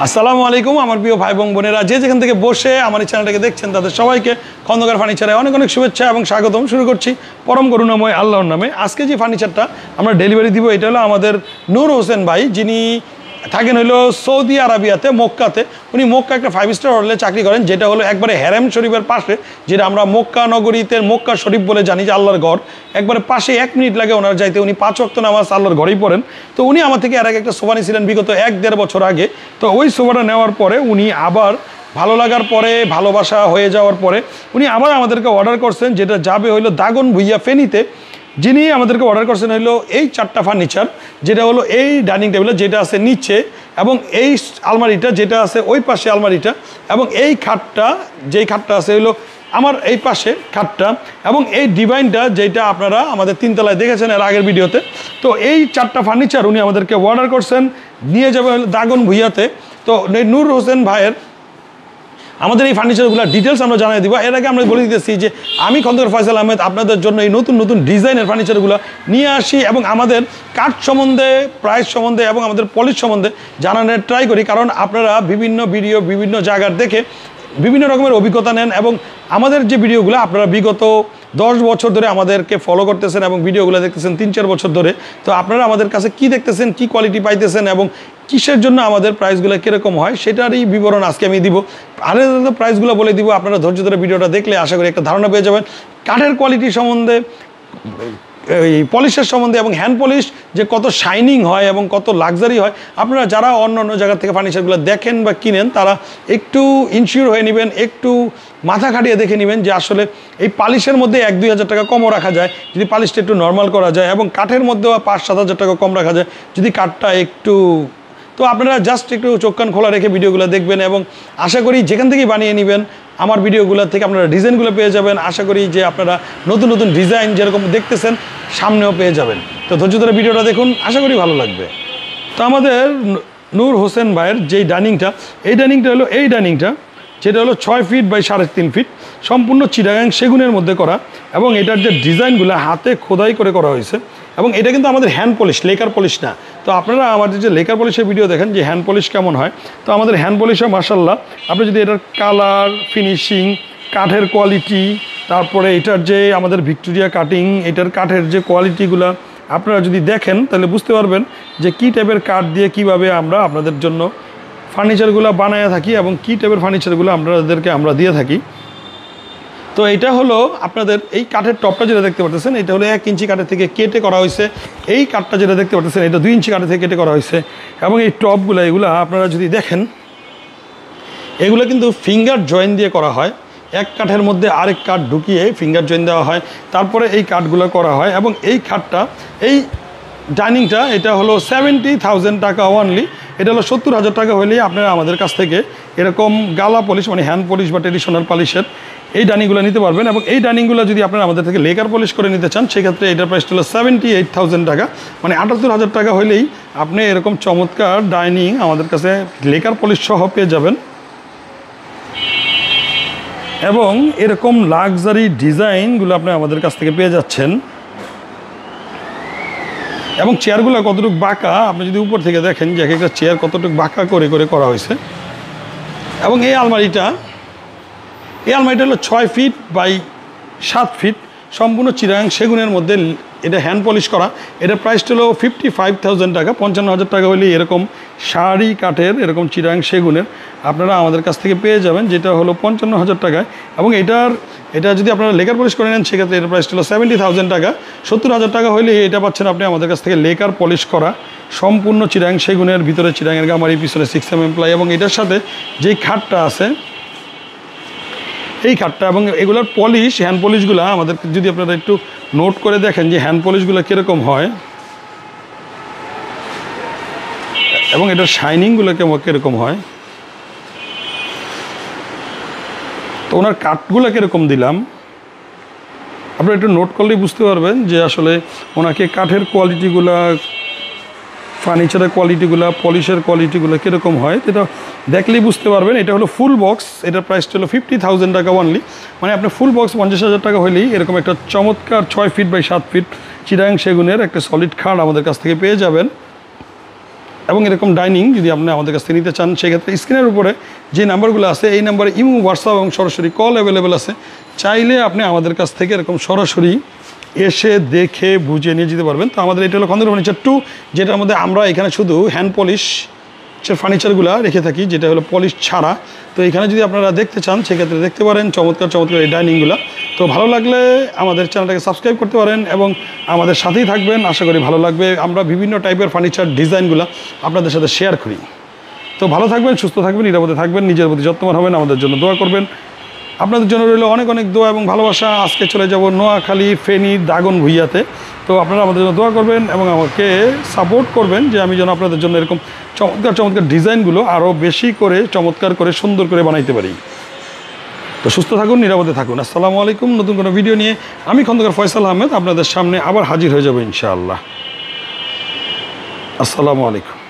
আসসালামু আলাইকুম আমার প্রিয় ভাই বোন বোনেরা যে যেখান থেকে বসে আমার এই চ্যানেলটাকে দেখছেন তাদের সবাইকে খন্দকার ফার্নিচারে অনেক অনেক শুভেচ্ছা এবং স্বাগতম। শুরু করছি পরম করুণাময় আল্লাহর নামে। আজকে যে ফার্নিচারটা আমরা ডেলিভারি দিব এটা হলো আমাদের নূর হোসেন ভাই, যিনি থাকেন হলো সৌদি আরবিয়াতে মক্কাতে। উনি মক্কা একটা 5 স্টার হোটেলে চাকরি করেন, যেটা হলো একবারে হেরেম শরীফের পাশে, যেটা আমরা মক্কা নগরীতে মক্কা শরীফ বলে জানি, যে আল্লাহর ঘর একবারে পাশে 1 মিনিট লাগে ওনার যাইতে। উনি 5 ওয়াক্ত নামাজ আল্লাহর ঘরেই পড়েন। তো উনি আমার থেকে এর আগে একটা সোফা নিয়েছিলেন বিগত 1-1.5 বছর আগে। তো ওই সোফাটা নেওয়ার পরে উনি আবার ভালো লাগার পরে, ভালোবাসা হয়ে যাওয়ার পরে উনি আবার আমাদেরকে অর্ডার করছেন, যেটা যাবে হইলো দাগন ভুইয়া ফেনীতে। যিনি আমাদেরকে অর্ডার করছেন হলো এই 4টা ফার্নিচার, যেটা হলো এই ডাইনিং টেবিল যেটা আছে নিচে, এবং এই আলমারিটা যেটা আছে ওই পাশে আলমারিটা, এবং এই খাটটা যেই খাটটা আছে হলো আমার এই পাশে খাটটা, এবং এই ডিভাইনটা যেটা আপনারা আমাদের 3 তলায় দেখেছেন এর আগের ভিডিওতে। তো এই 4টা ফার্নিচার উনি আমাদেরকে অর্ডার করছেন, নিয়ে যাবে হলো দাগন ভুইয়াতে। তো নূর হোসেন ভাইয়ের আমাদের এই ফার্নিচারগুলো ডিটেলস আমরা জানিয়ে দিব। এর আগে আমরা বলে দিতেছি যে আমি খন্দকার ফয়সাল আহমেদ আপনাদের জন্য এই নতুন নতুন ডিজাইনের ফার্নিচারগুলো নিয়ে আসি, এবং আমাদের কাঠ সম্বন্ধে, প্রাইস সম্বন্ধে এবং আমাদের পলিশ সম্বন্ধে জানানোর ট্রাই করি। কারণ আপনারা বিভিন্ন ভিডিও বিভিন্ন জায়গার দেখে বিভিন্ন রকমের অভিজ্ঞতা নেন, এবং আমাদের যে ভিডিওগুলো আপনারা বিগত 10 বছর ধরে আমাদেরকে ফলো করতেছেন এবং ভিডিওগুলো দেখতেছেন 3-4 বছর ধরে। তো আপনারা আমাদের কাছে কি দেখতেছেন, কি কোয়ালিটি পাইতেছেন এবং কিসের জন্য আমাদের প্রাইসগুলো কীরকম হয় সেটারই বিবরণ আজকে আমি দিব। আলাদা প্রাইসগুলো বলে দিব, আপনারা ধৈর্য ধরে ভিডিওটা দেখলে আশা করি একটা ধারণা পেয়ে যাবেন কাঠের কোয়ালিটি সম্বন্ধে, এই পলিশের সম্বন্ধে, এবং হ্যান্ড পলিশ যে কত শাইনিং হয় এবং কত লাক্সারি হয়। আপনারা যারা অন্য অন্য জায়গা থেকে ফার্নিচারগুলো দেখেন বা কিনেন, তারা একটু ইনশিওর হয়ে নেবেন, একটু মাথা খাটিয়ে দেখে নেবেন যে আসলে এই পালিশের মধ্যে 1-2 হাজার টাকা কমও রাখা যায় যদি পালিশটা একটু নর্মাল করা যায়, এবং কাঠের মধ্যেও 5-7 হাজার টাকা কম রাখা যায় যদি কাঠটা একটু। তো আপনারা জাস্ট একটু চোখ কান খোলা রেখে ভিডিওগুলো দেখবেন, এবং আশা করি যেখান থেকেই বানিয়ে নেবেন আমার ভিডিওগুলো থেকে আপনারা ডিজাইনগুলো পেয়ে যাবেন। আশা করি যে আপনারা নতুন নতুন ডিজাইন যেরকম দেখতেছেন সামনেও পেয়ে যাবেন। তো ধৈর্য ধরে ভিডিওটা দেখুন, আশা করি ভালো লাগবে। তো আমাদের নূর হোসেন ভাইয়ের যেই ডাইনিংটা, এই ডাইনিংটা হলো এই ডাইনিংটা, যেটা হলো 6 ফিট বাই 3.5 ফিট, সম্পূর্ণ চিটাগাং সেগুনের মধ্যে করা, এবং এটার যে ডিজাইনগুলো হাতে খোদাই করে করা হয়েছে, এবং এটা কিন্তু আমাদের হ্যান্ড পলিশ, লেকার পলিশ না। তো আপনারা আমাদের যে লেকার পলিশের ভিডিও দেখেন যে হ্যান্ড পলিশ কেমন হয়, তো আমাদের হ্যান্ড পলিশও মাশাআল্লাহ। আপনি যদি এটার কালার, ফিনিশিং, কাঠের কোয়ালিটি, তারপরে এটার যে আমাদের ভিক্টোরিয়া কাটিং, এটার কাঠের যে কোয়ালিটিগুলো আপনারা যদি দেখেন তাহলে বুঝতে পারবেন যে কী টাইপের কাঠ দিয়ে কিভাবে আমরা আপনাদের জন্য ফার্নিচারগুলো বানায় থাকি, এবং কী টাইপের ফার্নিচারগুলো আপনাদেরকে আমরা দিয়ে থাকি। তো এটা হলো আপনাদের এই কাঠের টপটা যেটা দেখতে পাচ্ছেন, এটা হলো 1 ইঞ্চি কাঠের থেকে কেটে করা হয়েছে। এই কাঠটা যেটা দেখতে পাচ্ছেন এটা 2 ইঞ্চি কাঠের থেকে কেটে করা হয়েছে, এবং এই টপগুলো এগুলো আপনারা যদি দেখেন এগুলো কিন্তু ফিঙ্গার জয়েন দিয়ে করা হয়। এক কাঠের মধ্যে আরেক কাঠ ঢুকিয়ে ফিঙ্গার জয়েন দেওয়া হয়, তারপরে এই কাঠগুলো করা হয়। এবং এই খাটটা, এই ডাইনিংটা, এটা হলো 70,000 টাকা অনলি। এটা হলো 70,000 টাকা হলেই আপনারা আমাদের কাছ থেকে এরকম গালা পলিশ, মানে হ্যান্ড পলিশ বা ট্রেডিশনাল পলিশের এই ডাইনিংগুলো নিতে পারবেন। এবং এই ডাইনিংগুলো যদি আপনারা আমাদের থেকে লেকার পলিশ করে নিতে চান, সেক্ষেত্রে এটার প্রাইস হলো 78,000 টাকা, মানে 78,000 টাকা হলেই আপনি এরকম চমৎকার ডাইনিং আমাদের কাছে লেকার পলিশ সহ পেয়ে যাবেন, এবং এরকম লাক্সারি ডিজাইনগুলো আপনি আমাদের কাছ থেকে পেয়ে যাচ্ছেন। এবং চেয়ারগুলো কতটুকু বাঁকা আপনি যদি উপর থেকে দেখেন যে একটা চেয়ার কতটুকু বাঁকা করে করে করা হয়েছে। এবং এই আলমারিটা হলো 6 ফিট বাই 7 ফিট, সম্পূর্ণ চিটাগাং সেগুনের মধ্যে এটা হ্যান্ড পলিশ করা। এটা প্রাইসটা হলো 55,000 টাকা, 55,000 টাকা হলে এরকম শাড়ি কাঠের এরকম চিটাগাং সেগুনের আপনারা আমাদের কাছ থেকে পেয়ে যাবেন, যেটা হলো 55,000 টাকায়। এবং এটা যদি আপনারা লেকার পলিশ করে নেন, সেক্ষেত্রে এটার প্রাইস হলো 70,000 টাকা। 70,000 টাকা হলে এটা পাচ্ছেন আপনি আমাদের কাছ থেকে লেকার পলিশ করা, সম্পূর্ণ চিটাগাং সেগুনের, ভিতরে চিটাগাংয়ের গামারি, পিছনে 6mm প্লাই, এবং এটার সাথে যেই খাটটা আছে এই খাটটা, এবং এগুলোর পলিশ, হ্যান্ড পলিশগুলো আমাদের যদি আপনারা একটু নোট করে দেখেন যে হ্যান্ড পলিশগুলো কীরকম হয়, এবং এটার শাইনিংগুলো কীরকম হয়। তো ওনার কাঠগুলো কীরকম দিলাম আপনারা একটু নোট করলেই বুঝতে পারবেন যে আসলে ওনাকে কাঠের কোয়ালিটিগুলো, ফার্নিচারের কোয়ালিটিগুলো, পলিশের কোয়ালিটিগুলো কীরকম হয় এটা দেখলেই বুঝতে পারবেন। এটা হলো ফুল বক্স, এটার প্রাইসটা হলো 50,000 টাকা অনলি, মানে আপনার ফুল বক্স 50,000 টাকা হলেই এরকম একটা চমৎকার 6 ফিট বাই 7 ফিট চিটাগাং সেগুনের একটা সলিড খাট আমাদের কাছ থেকে পেয়ে যাবেন। এবং এরকম ডাইনিং যদি আপনি আমাদের কাছ থেকে নিতে চান, সেক্ষেত্রে স্ক্রিনের উপরে যে নাম্বারগুলো আছে এই নাম্বারে ইমো, হোয়াটসঅ্যাপ এবং সরাসরি কল অ্যাভেলেবেল আছে। চাইলে আপনি আমাদের কাছ থেকে এরকম সরাসরি এসে দেখে বুঝে নিয়ে যেতে পারবেন। তো আমাদের এটা হলো খন্দকার ফার্নিচার 2, যেটার মধ্যে আমরা এখানে শুধু হ্যান্ড পলিশ ফার্নিচারগুলো রেখে থাকি, যেটা হলো পলিশ ছাড়া। তো এখানে যদি আপনারা দেখতে চান সেক্ষেত্রে দেখতে পারেন চমৎকার চমৎকার এই ডাইনিংগুলো। তো ভালো লাগলে আমাদের চ্যানেলটাকে সাবস্ক্রাইব করতে পারেন এবং আমাদের সাথেই থাকবেন, আশা করি ভালো লাগবে। আমরা বিভিন্ন টাইপের ফার্নিচার ডিজাইনগুলো আপনাদের সাথে শেয়ার করি। তো ভালো থাকবেন, সুস্থ থাকবেন, নিরাপদে থাকবেন, নিজের প্রতি যত্নবান হবেন, আমাদের জন্য দোয়া করবেন। আপনাদের জন্য রইল অনেক অনেক দোয়া এবং ভালোবাসা। আজকে চলে যাব নোয়াখালী ফেনী দাগন ভুইয়াতে। তো আপনারা আমাদের জন্য দোয়া করবেন এবং আমাকে সাপোর্ট করবেন যে আমি যেন আপনাদের জন্য এরকম চমৎকার চমৎকার ডিজাইনগুলো আরও বেশি করে চমৎকার করে সুন্দর করে বানাইতে পারি। তো সুস্থ থাকুন, নিরাপদে থাকুন। আসসালামু আলাইকুম। নতুন কোনো ভিডিও নিয়ে আমি খন্দকার ফয়সাল আহমেদ আপনাদের সামনে আবার হাজির হয়ে যাব ইনশাআল্লাহ। আসসালামু আলাইকুম।